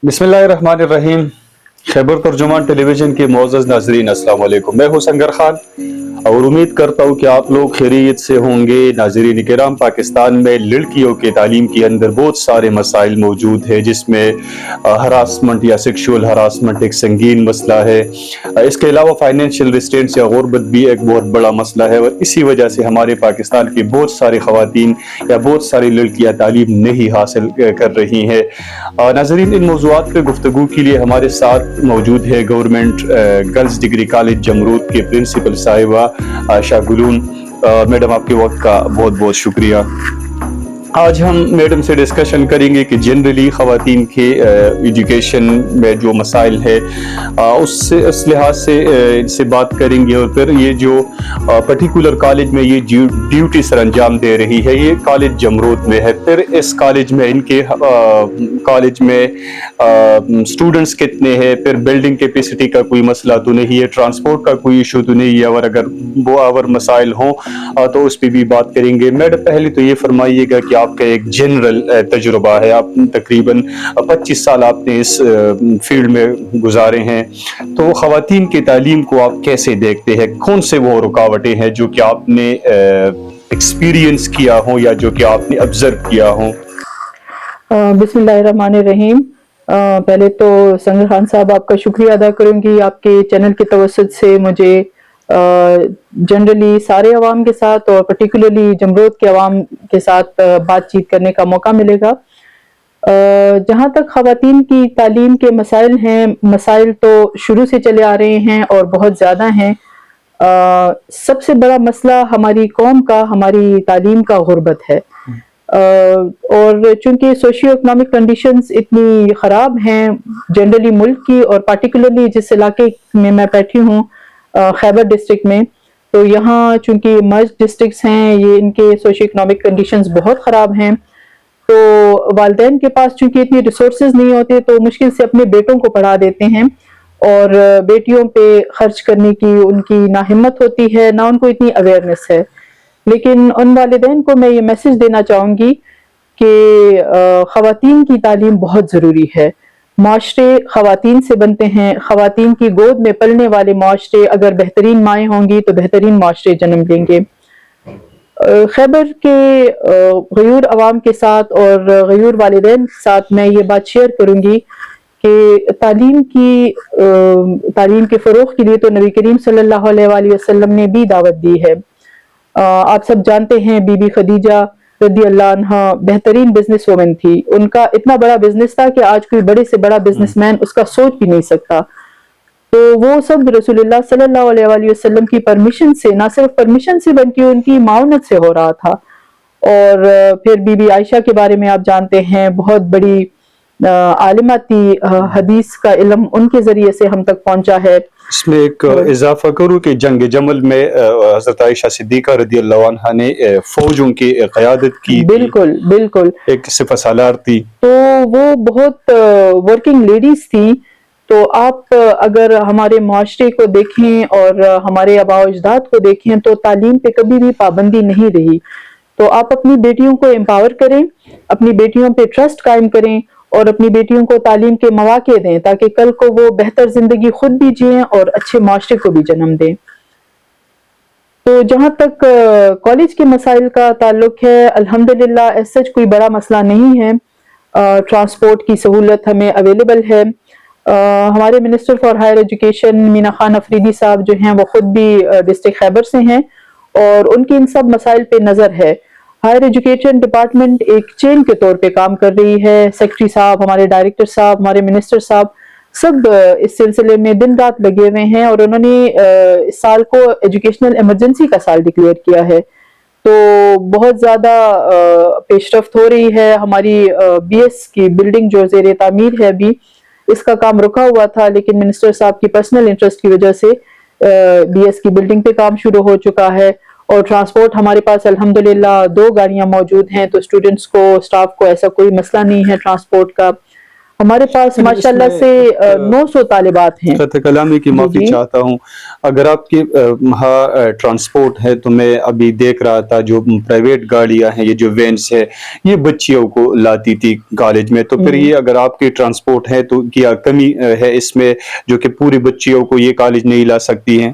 बिस्मिल्लाहिर्रहमानिर्रहीम। खैबर तर्जुमान टेलीविज़न के मुअज़्ज़ज़ नाज़रीन, अस्सलाम वालेकुम। मैं हूँ संगर खान और उम्मीद करता हूँ कि आप लोग खैरियत से होंगे। नाज़रीन किराम, पाकिस्तान में लड़कियों के तालीम के अंदर बहुत सारे मसाइल मौजूद हैं, जिसमें हरासमेंट या सेक्शुअल हरासमेंट एक संगीन मसला है। इसके अलावा फाइनेंशियल रिस्ट्रेंट्स या गुर्बत भी एक बहुत बड़ा मसला है, और इसी वजह से हमारे पाकिस्तान की बहुत सारी ख़वातीन या बहुत सारी लड़कियाँ तालीम नहीं हासिल कर रही हैं। नाज़रीन, इन मौज़ूआत पे गुफ्तगू के लिए हमारे साथ मौजूद है government girls degree college Jamrud के प्रिंसिपल साहिबा आयशा गुलून। मैडम, आपके वक्त का बहुत बहुत शुक्रिया। आज हम मैडम से डिस्कशन करेंगे कि जनरली ख़वातीन के एजुकेशन में जो मसाइल है उससे उस लिहाज से इनसे बात करेंगे, और फिर ये जो पर्टिकुलर कॉलेज में ये ड्यूटी सर अंजाम दे रही है, ये कॉलेज जमरूद में है। फिर इस कॉलेज में इनके कॉलेज में स्टूडेंट्स कितने हैं, फिर बिल्डिंग कैपेसिटी का कोई मसला तो नहीं है, ट्रांसपोर्ट का कोई इशू तो नहीं है, और अगर वो और मसाइल हों तो उस पर भी बात करेंगे। मैडम, पहले तो ये फरमाइएगा कि आपका एक जनरल तजुर्बा है, आप तकरीबन 25 साल आपने इस फील्ड में गुजारे हैं, तो ख़वातीन की तालीम को आप कैसे देखते हैं? कौन से वो रुकावटें हैं जो कि आपने एक्सपीरियंस किया हो या जो कि आपने ऑब्जर्व किया हो? बिस्मिल्लाहिर्रहमानिर्रहीम। पहले तो संगर खान साहब, आपका शुक्रिया अदा करूंगी, आपके चैनल की तवस्सुत से मुझे जनरली सारे अवाम के साथ और पर्टिकुलरली जमरूद के अवाम के साथ बातचीत करने का मौका मिलेगा। जहाँ तक ख़वातीन की तालीम के मसाइल हैं, मसाइल तो शुरू से चले आ रहे हैं और बहुत ज़्यादा हैं। सबसे बड़ा मसला हमारी कौम का, हमारी तालीम का गुर्बत है। और चूंकि सोशियो इकोनॉमिक कंडीशंस इतनी ख़राब हैं जनरली मुल्क की, और पार्टिकुलरली जिस इलाके में मैं बैठी हूँ खैबर डिस्ट्रिक्ट में, तो यहाँ चूंकि मर्ज डिस्ट्रिक्ट्स हैं, ये इनके सोशियो इकोनॉमिक कंडीशंस बहुत ख़राब हैं। तो वालिदैन के पास चूंकि इतनी रिसोर्सेज नहीं होते, तो मुश्किल से अपने बेटों को पढ़ा देते हैं, और बेटियों पे खर्च करने की उनकी ना हिम्मत होती है, ना उनको इतनी अवेयरनेस है। लेकिन उन वालिदैन को मैं ये मैसेज देना चाहूँगी कि ख़वातीन की तालीम बहुत ज़रूरी है। माशरे ख़वातीन से बनते हैं, ख़वातीन की गोद में पलने वाले माशरे अगर बेहतरीन माएँ होंगी तो बेहतरीन माशरे जन्म लेंगे। खैबर के गयूर अवाम के साथ और गयूर वालिदैन के साथ मैं ये बात शेयर करूँगी कि तालीम के फ़रोग़ के लिए तो नबी करीम सल्लल्लाहु अलैहि वसल्लम ने भी दावत दी है। आप सब जानते हैं बीबी खदीजा रदी अल्लाह अन्हा बेहतरीन बिजनेस वुमन थी। उनका इतना बड़ा बिजनेस था कि आज कोई बड़े से बड़ा बिजनेसमैन उसका सोच भी नहीं सकता। तो वो सब रसूलुल्लाह सल्लल्लाहु अलैहि वसल्लम की परमिशन से, ना सिर्फ परमिशन से बल्कि उनकी माउनत से हो रहा था। और फिर बीबी आयशा के बारे में आप जानते हैं, बहुत बड़ी आलिमा थी, हदीस का इल्म उनके जरिए से हम तक पहुंचा है। इसमें एक इजाफा करूँ कि जंग जमल में हजरत आयशा सिद्दीका रदी अल्लाह अन्हा ने फौजों की क़यादत की। बिल्कुल बिल्कुल, एक सिपह सालार थी, तो वो बहुत वर्किंग लेडीज थी। तो आप अगर हमारे माशरे को देखें और हमारे आबा अजदाद को देखें, तो तालीम पे कभी भी पाबंदी नहीं रही। तो आप अपनी बेटियों को एम्पावर करें, अपनी बेटियों पे ट्रस्ट कायम करें, और अपनी बेटियों को तालीम के मौके दें, ताकि कल को वो बेहतर जिंदगी खुद भी जिएं और अच्छे माशरे को भी जन्म दें। तो जहाँ तक कॉलेज के मसाइल का ताल्लुक है, अल्हम्दुलिल्लाह एज सच कोई बड़ा मसला नहीं है। ट्रांसपोर्ट की सहूलत हमें अवेलेबल है। हमारे minister for higher education Meena Khan Afridi sahab जो हैं, वो खुद भी डिस्ट्रिक्ट खैबर से हैं, और उनकी इन सब मसाइल पे नज़र है। हायर एजुकेशन डिपार्टमेंट एक चेन के तौर पे काम कर रही है। सेक्रेटरी साहब, हमारे डायरेक्टर साहब, हमारे मिनिस्टर साहब सब इस सिलसिले में दिन रात लगे हुए हैं, और उन्होंने इस साल को एजुकेशनल इमरजेंसी का साल डिक्लेयर किया है। तो बहुत ज़्यादा पेशरफ्त हो रही है। हमारी बीएस की बिल्डिंग जो ज़ेर तामीर है, अभी इसका काम रुका हुआ था, लेकिन मिनिस्टर साहब की पर्सनल इंटरेस्ट की वजह से बीएस की बिल्डिंग पे काम शुरू हो चुका है। और ट्रांसपोर्ट हमारे पास अल्हम्दुलिल्लाह 2 गाड़ियां मौजूद हैं, तो स्टूडेंट्स को, स्टाफ को ऐसा कोई मसला नहीं है ट्रांसपोर्ट का। ہمارے پاس ماشاءاللہ سے 900 طالبات ہیں. قطع کلامی کی معافی جی. چاہتا ہوں. اگر آپ کے وہاں ٹرانسپورٹ ہے تو میں ابھی دیکھ رہا تھا جو پرائیویٹ گاڑیاں ہیں، یہ جو وینس ہے، یہ بچیوں کو لاتی تھی کالج میں. تو پھر یہ اگر آپ کی ٹرانسپورٹ ہے تو کیا کمی ہے اس میں جو کہ پوری بچیوں کو یہ کالج نہیں لا سکتی ہیں؟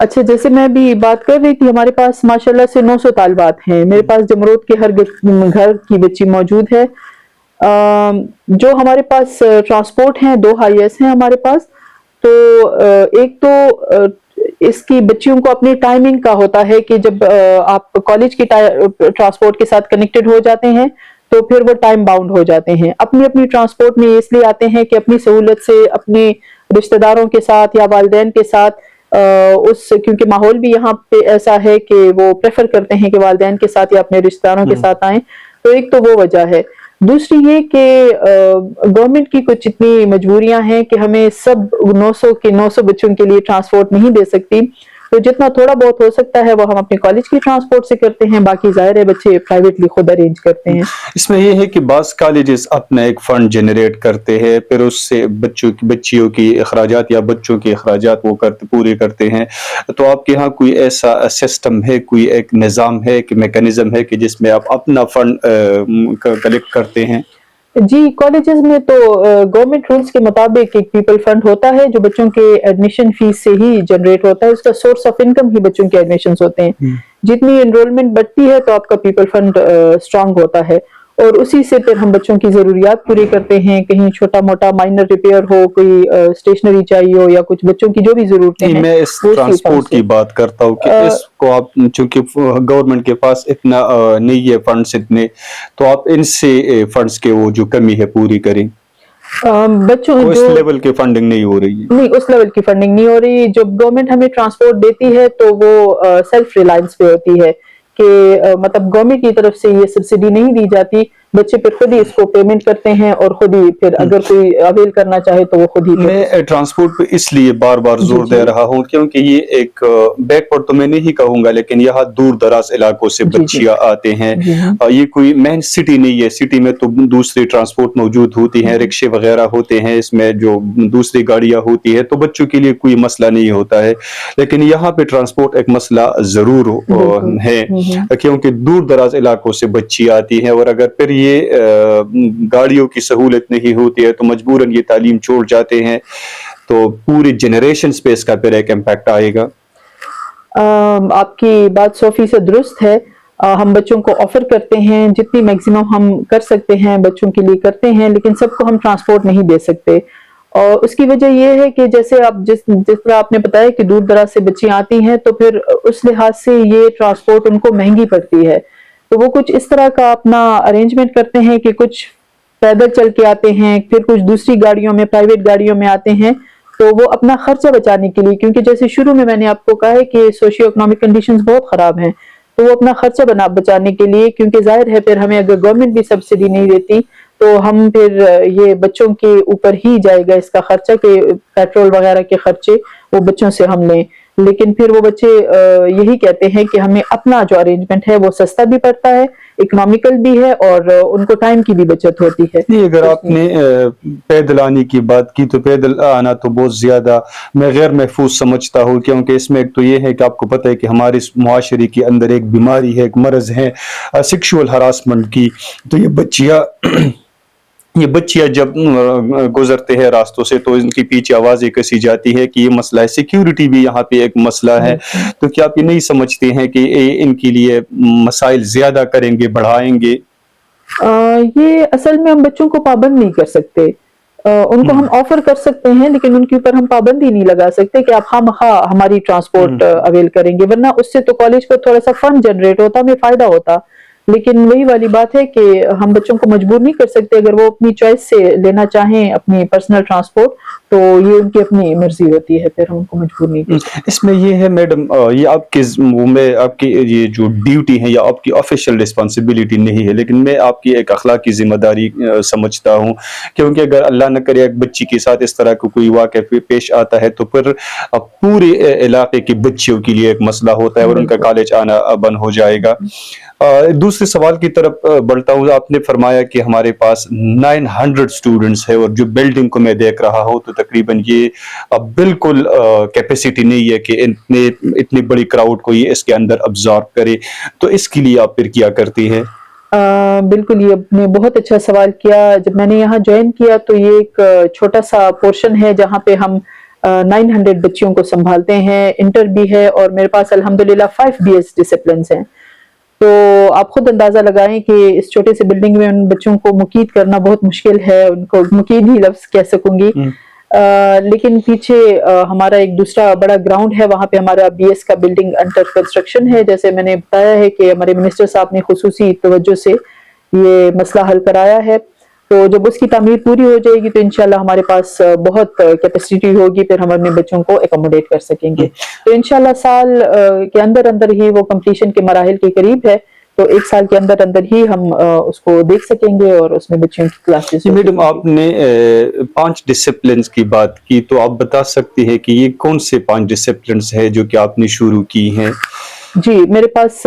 اچھا، جیسے میں بھی بات کر رہی تھی، ہمارے پاس ماشاءاللہ سے 900 طالبات ہیں. میرے پاس جمرود کے ہر گھر کی بچی موجود ہے. جو ہمارے پاس ٹرانسپورٹ ہیں، 2 ہائیرس ہیں ہمارے پاس. تو ایک تو اس کی بچیوں کو اپنی ٹائمنگ کا ہوتا ہے کہ جب آپ کالج کی ٹرانسپورٹ کے ساتھ کنیکٹڈ ہو جاتے ہیں تو پھر وہ ٹائم باؤنڈ ہو جاتے ہیں. اپنی اپنی ٹرانسپورٹ میں اس لیے آتے ہیں کہ اپنی سہولت سے اپنے رشتہ داروں کے ساتھ یا والدین کے ساتھ کیونکہ ماحول بھی یہاں پہ ایسا ہے کہ وہ پریفر کرتے ہیں کہ والدین کے ساتھ یا اپنے رشتہ داروں کے ساتھ آئیں. تو ایک تو وہ وجہ ہے. دوسری یہ کہ گورنمنٹ کی کچھ اتنی مجبوریاں ہیں کہ ہمیں سب 900 بچوں کے لیے ٹرانسپورٹ نہیں دے سکتی. تو جتنا تھوڑا بہت ہو سکتا ہے وہ ہم اپنے کالج کی ٹرانسپورٹ سے کرتے ہیں. باقی ظاہر ہے بچے پرائیویٹلی خود ارینج کرتے ہیں. اس میں یہ ہے کہ بعض کالجز اپنا ایک فنڈ جنریٹ کرتے ہیں، پھر اس سے بچیوں کی اخراجات یا بچوں کے اخراجات وہ پورے کرتے ہیں. تو آپ کے ہاں کوئی ایسا سسٹم ہے، کوئی ایک نظام ہے کہ میکانزم ہے کہ جس میں آپ اپنا فنڈ کلیکٹ کرتے ہیں؟ جی، کالجز میں تو گورنمنٹ رولز کے مطابق ایک پیپل فنڈ ہوتا ہے جو بچوں کے ایڈمیشن فیس سے ہی جنریٹ ہوتا ہے. اس کا سورس آف انکم ہی بچوں کے ایڈمیشنز ہوتے ہیں. جتنی انرولمنٹ بڑھتی ہے تو آپ کا پیپل فنڈ اسٹرانگ ہوتا ہے اور اسی سے پھر ہم بچوں کی ضروریات پوری کرتے ہیں. کہیں چھوٹا موٹا مائنر ریپیئر ہو، کوئی اسٹیشنری چاہیے ہو یا کچھ بچوں کی جو بھی ضرورتیں ہیں. میں اس ٹرانسپورٹ کی بات کرتا ہوں کہ اس کو آپ چونکہ گورنمنٹ کے پاس اتنا نہیں ہے فنڈز اتنے، تو آپ ان سے فنڈز کے وہ جو کمی ہے پوری کریں. بچوں اس جو لیول کی فنڈنگ نہیں ہو رہی ہے. نہیں، اس لیول کی فنڈنگ نہیں ہو رہی. جب گورنمنٹ ہمیں ٹرانسپورٹ دیتی ہے تو وہ سیلف ریلائنس پہ ہوتی ہے کہ مطلب گورنمنٹ کی طرف سے یہ سبسڈی نہیں دی جاتی. بچے پھر خود ہی اس کو پیمنٹ کرتے ہیں اور خود ہی پھر اگر کوئی اویل کرنا چاہے تو وہ خود ہی. میں ٹرانسپورٹ پہ اس لیے بار بار زور دے رہا ہوں کیونکہ یہ ایک بیک ورڈ تو میں نہیں کہوں گا، لیکن یہاں دور دراز علاقوں سے بچیاں آتے ہیں. یہ کوئی مین سٹی نہیں ہے. سٹی میں تو دوسری ٹرانسپورٹ موجود ہوتی ہیں، رکشے وغیرہ ہوتے ہیں، اس میں جو دوسری گاڑیاں ہوتی ہے، تو بچوں کے لیے کوئی مسئلہ نہیں ہوتا ہے. لیکن یہاں پہ ٹرانسپورٹ ایک مسئلہ ضرور ہے کیونکہ دور دراز علاقوں سے بچی آتی ہیں اور اگر پھر یہ گاڑیوں کی سہولت نہیں ہوتی ہے تو مجبوراً یہ تعلیم چھوڑ جاتے ہیں. تو پوری جنریشنز پہ اس کا پھر ایک امپیکٹ آئے گا. آپ کی بات 100% درست ہے. ہم بچوں کو آفر کرتے ہیں جتنی میکسیمم ہم کر سکتے ہیں بچوں کے لیے کرتے ہیں، لیکن سب کو ہم ٹرانسپورٹ نہیں دے سکتے. اور اس کی وجہ یہ ہے کہ جیسے آپ جس طرح آپ نے بتایا کہ دور دراز سے بچیاں آتی ہیں تو پھر اس لحاظ سے یہ ٹرانسپورٹ ان کو مہنگی پڑتی ہے. تو وہ کچھ اس طرح کا اپنا ارینجمنٹ کرتے ہیں کہ کچھ پیدل چل کے آتے ہیں، پھر کچھ دوسری گاڑیوں میں، پرائیویٹ گاڑیوں میں آتے ہیں. تو وہ اپنا خرچہ بچانے کے لیے، کیونکہ جیسے شروع میں نے آپ کو کہا ہے کہ سوشیو اکنامک کنڈیشنز بہت خراب ہیں، تو وہ اپنا خرچہ بچانے کے لیے، کیونکہ ظاہر ہے پھر ہمیں اگر گورنمنٹ بھی سبسڈی نہیں دیتی تو ہم پھر یہ بچوں کے اوپر ہی جائے گا اس کا خرچہ کہ پیٹرول وغیرہ کے خرچے وہ بچوں سے ہم لیں. لیکن پھر وہ بچے یہی کہتے ہیں کہ ہمیں اپنا جو ارینجمنٹ ہے وہ سستا بھی پڑتا ہے، اکنامیکل بھی ہے اور ان کو ٹائم کی بھی بچت ہوتی ہے. نہیں، اگر آپ نے پیدل آنے کی بات کی تو پیدل آنا تو بہت زیادہ میں غیر محفوظ سمجھتا ہوں کیونکہ اس میں ایک تو یہ ہے کہ آپ کو پتہ ہے کہ ہمارے معاشرے کے اندر ایک بیماری ہے، ایک مرض ہے سیکشول ہراسمنٹ کی. تو یہ بچیاں جب گزرتے ہیں راستوں سے تو ان کے پیچھے آوازیں کسی جاتی ہے کہ یہ مسئلہ ہے. سیکیورٹی بھی یہاں پہ ایک مسئلہ ہے. تو کیا آپ یہ نہیں سمجھتے ہیں کہ ان کے لیے مسائل زیادہ کریں گے، بڑھائیں گے؟ یہ اصل میں ہم بچوں کو پابند نہیں کر سکتے. ان کو ہم آفر کر سکتے ہیں لیکن ان کے اوپر ہم پابندی نہیں لگا سکتے کہ آپ ہماری ٹرانسپورٹ اویل کریں گے، ورنہ اس سے تو کالج کو تھوڑا سا فنڈ جنریٹ ہوتا، ہمیں فائدہ ہوتا. لیکن وہی والی بات ہے کہ ہم بچوں کو مجبور نہیں کر سکتے. اگر وہ اپنی چوائس سے لینا چاہیں اپنی پرسنل ٹرانسپورٹ تو یہ ان کی اپنی مرضی ہوتی ہے، پھر ہم ان کو مجبور نہیں کر سکتے. اس میں یہ ہے میڈم، یہ آپ کی یہ جو ڈیوٹی ہے یا آپ کی آفیشیل رسپانسبلٹی نہیں ہے، لیکن میں آپ کی ایک اخلاقی ذمہ داری سمجھتا ہوں کیونکہ اگر اللہ نہ کرے ایک بچی کے ساتھ اس طرح کا کوئی واقعہ پیش آتا ہے تو پھر پورے علاقے کی بچیوں کے لیے ایک مسئلہ ہوتا ہے اور ان کا کالج آنا بند ہو جائے گا. दूसरे सवाल की तरफ बढ़ता हूँ. आपने फरमाया कि हमारे पास 900 स्टूडेंट्स है, और जो बिल्डिंग को मैं देख रहा हूँ तो तकरीबन ये बिल्कुल कैपेसिटी नहीं है कि इतनी बड़ी क्राउड को ये इसके अंदर अब्जॉर्ब करे. तो इसके लिए आप फिर क्या करती हैं? बिल्कुल, ये आपने बहुत अच्छा सवाल किया. जब मैंने यहाँ ज्वाइन किया तो ये एक छोटा सा पोर्शन है जहाँ पे हम 900 बच्चियों को संभालते हैं. इंटर भी है और मेरे पास अल्हम्दुलिल्लाह 5 बीएस डिसिप्लिन्स हैं. तो आप खुद अंदाजा लगाएं कि इस छोटे से बिल्डिंग में उन बच्चों को मुकीद करना बहुत मुश्किल है. उनको मुकीद ही लफ्ज कह सकूंगी. लेकिन पीछे हमारा एक दूसरा बड़ा ग्राउंड है, वहाँ पे हमारा बीएस का बिल्डिंग अंडर कंस्ट्रक्शन है. जैसे मैंने बताया है कि हमारे मिनिस्टर साहब ने खुसूसी तवज्जो से ये मसला हल कराया है. तो जब उसकी तामीर पूरी हो जाएगी तो इंशाल्लाह हमारे पास बहुत कैपेसिटी होगी, फिर हम अपने बच्चों को एकोमोडेट कर सकेंगे. तो इंशाल्लाह साल के अंदर अंदर ही वो कंप्लीशन के मराहिल के करीब है. तो 1 साल के अंदर अंदर ही हम उसको देख सकेंगे और उसमें बच्चों की क्लासेस. मैडम, आपने 5 डिसिप्लिन्स की बात की, तो आप बता सकती हैं कि ये कौन से 5 डिसिप्लिन्स है जो कि आपने शुरू की हैं? जी, मेरे पास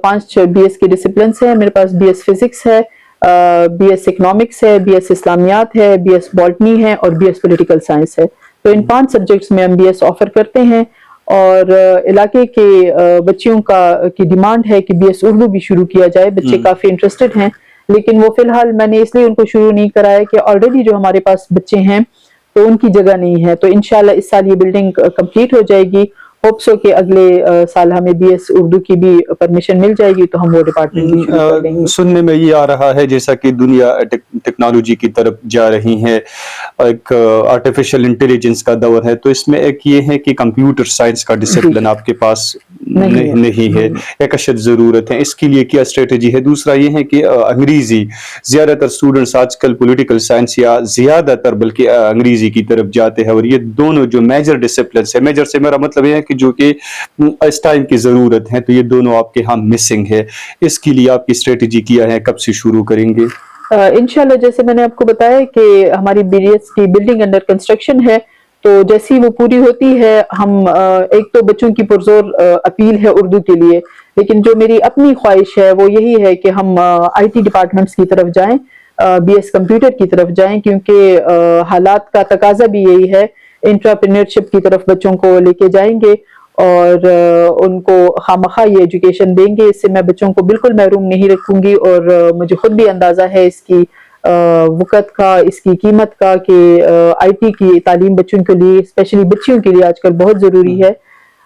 5 बीएस के डिसिप्लिन्स हैं. मेरे पास बीएस फिजिक्स है, बीएस इकोनॉमिक्स है, बीएस इस्लामियात है, बीएस बॉटनी है और बीएस पॉलिटिकल साइंस है. तो इन 5 सब्जेक्ट्स में हम बीएस ऑफर करते हैं. और इलाके के बच्चियों की डिमांड है कि बीएस उर्दू भी शुरू किया जाए. बच्चे काफी इंटरेस्टेड हैं, लेकिन वो फिलहाल मैंने इसलिए उनको शुरू नहीं कराया कि ऑलरेडी जो हमारे पास बच्चे हैं तो उनकी जगह नहीं है. तो इंशाल्लाह इस साल ये बिल्डिंग कंप्लीट हो जाएगी. होप्स हो कि अगले साल हमें बीएस उर्दू की भी परमिशन मिल जाएगी तो हम वो डिपार्टमेंट भी शुरू कर देंगे. सुनने में ये आ रहा है जैसा कि दुनिया टेक्नोलॉजी की तरफ जा रही है, एक आर्टिफिशियल इंटेलिजेंस का दौर है, तो इसमें एक ये है कि कंप्यूटर साइंस का डिसिप्लिन आपके पास नहीं है. एक अशद ज़रूरत है. इसके लिए क्या स्ट्रेटजी है? दूसरा ये है कि अंग्रेजी, ज़्यादातर स्टूडेंट्स आजकल पॉलिटिकल साइंस या ज़्यादातर बल्कि अंग्रेजी की तरफ जाते हैं, और ये दोनों जो मेजर डिसिप्लिन है, मेजर से मेरा मतलब ये है कि जो कि इस टाइम की ज़रूरत है, तो ये दोनों आपके यहाँ मिसिंग है. इसके लिए आपकी स्ट्रेटजी क्या है? कब से शुरू करेंगे? इंशाल्लाह जैसे मैंने आपको बताया कि हमारी बीएस की बिल्डिंग अंडर कंस्ट्रक्शन है. तो जैसी वो पूरी होती है हम एक तो बच्चों की पुरजोर अपील है उर्दू के लिए, लेकिन जो मेरी अपनी ख्वाहिश है वो यही है कि हम आईटी डिपार्टमेंट्स की तरफ जाएं, बीएस कंप्यूटर की तरफ जाएं, क्योंकि हालात का तकाजा भी यही है. एंटरप्रेन्योरशिप की तरफ बच्चों को लेके जाएंगे और उनको खामखा ये एजुकेशन देंगे. इससे मैं बच्चों को बिल्कुल महरूम नहीं रखूंगी. और मुझे खुद भी अंदाजा है इसकी वक़्त का, इसकी कीमत का, कि आईटी की तालीम बच्चों के लिए, स्पेशली बच्चियों के लिए आजकल बहुत ज़रूरी है.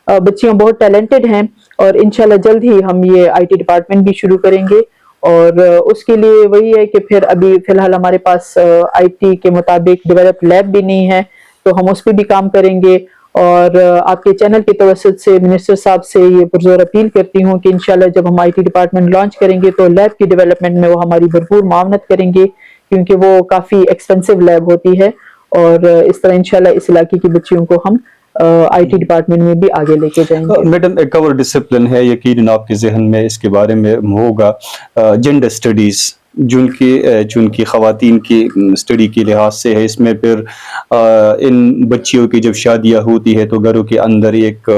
बच्चियां बहुत टैलेंटेड हैं और इंशाल्लाह जल्द ही हम ये आईटी डिपार्टमेंट भी शुरू करेंगे. और उसके लिए वही है कि फिर अभी फ़िलहाल हमारे पास आईटी के मुताबिक डेवलप लैब भी नहीं है, तो हम उस पे भी काम करेंगे. और आपके चैनल की तवज्जुह से मिनिस्टर साहब से ये पुरजोर अपील करती हूँ कि इंशाल्लाह जब हम आईटी डिपार्टमेंट लॉन्च करेंगे तो लैब की डेवलपमेंट में वो हमारी भरपूर मावनत करेंगे, क्योंकि वो काफ़ी एक्सपेंसिव लैब होती है. और इस तरह इंशाल्लाह इस इलाके की बच्चियों को हम आईटी डिपार्टमेंट में भी आगे लेके जाएंगे. मैडम, एक और डिसिप्लिन है, यकीनन आपके जहन में इसके बारे में होगा, जेंडर स्टडीज़, जिनकी ख़वातीन की स्टडी के लिहाज से है. इसमें फिर इन बच्चियों की जब शादियां होती है तो घरों के अंदर एक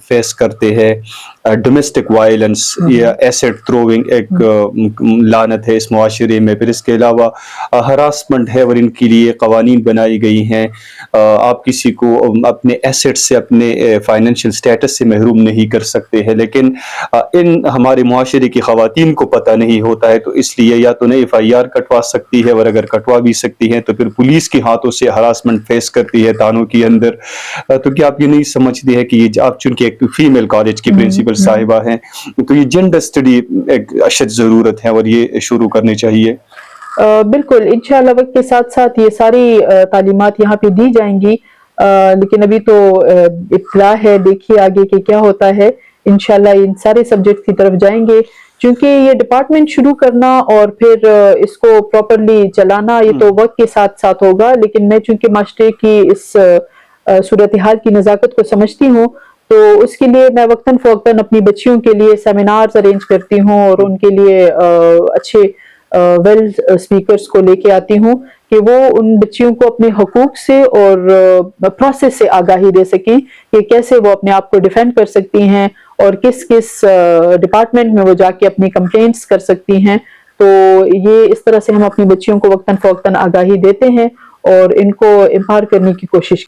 फेस करते हैं डोमेस्टिक वायलेंस या एसिड थ्रोइंग, एक लानत है इस मुआशरे में. फिर इसके अलावा हरासमेंट है और इनके लिए कवानीन बनाई गई हैं. आप किसी को अपने एसेट से, अपने फाइनेंशियल स्टेटस से महरूम नहीं कर सकते हैं, लेकिन इन हमारे मुआशरे की ख़वातीन को पता नहीं होता है. तो इसलिए या तो नहीं FIR कटवा सकती है, और अगर कटवा भी सकती है तो फिर पुलिस के हाथों से हरासमेंट फेस करती है थानों के अंदर. तो क्या आप ये नहीं समझती है कि ये आप चूंकि एक फीमेल कॉलेज की प्रिंसिपल साहिबा हैं, तो ये जेंडर स्टडी एक अशद ज़रूरत है और ये शुरू करनी चाहिए? बिल्कुल, इंशाल्लाह वक्त के साथ साथ ये सारी तालीमात यहाँ पे दी जाएंगी. लेकिन अभी तो इत्तला है, देखिए आगे के क्या होता है. इंशाल्लाह इन सारे सब्जेक्ट की तरफ जाएंगे, क्योंकि ये डिपार्टमेंट शुरू करना और फिर इसको प्रॉपरली चलाना ये तो वक्त के साथ साथ होगा. लेकिन मैं चूंकि माशरे की इस सूरत हाल की नज़ाकत को समझती हूँ, तो उसके लिए मैं वक्तन फ़वक्तन अपनी बच्चियों के लिए सेमिनार्स अरेंज करती हूँ और उनके लिए अच्छे ویل اسپیکرس کو لے کے آتی ہوں کہ وہ ان بچیوں کو اپنے حقوق سے اور پروسیس سے آگاہی دے سکیں کہ کیسے وہ اپنے آپ کو ڈیفینڈ کر سکتی ہیں اور کس کس ڈپارٹمنٹ میں وہ جا کے اپنی کمپلینٹس کر سکتی ہیں. تو یہ اس طرح سے ہم اپنی بچیوں کو وقتاً فوقتاً آگاہی دیتے ہیں اور ان کو امپاور کرنے کی کوشش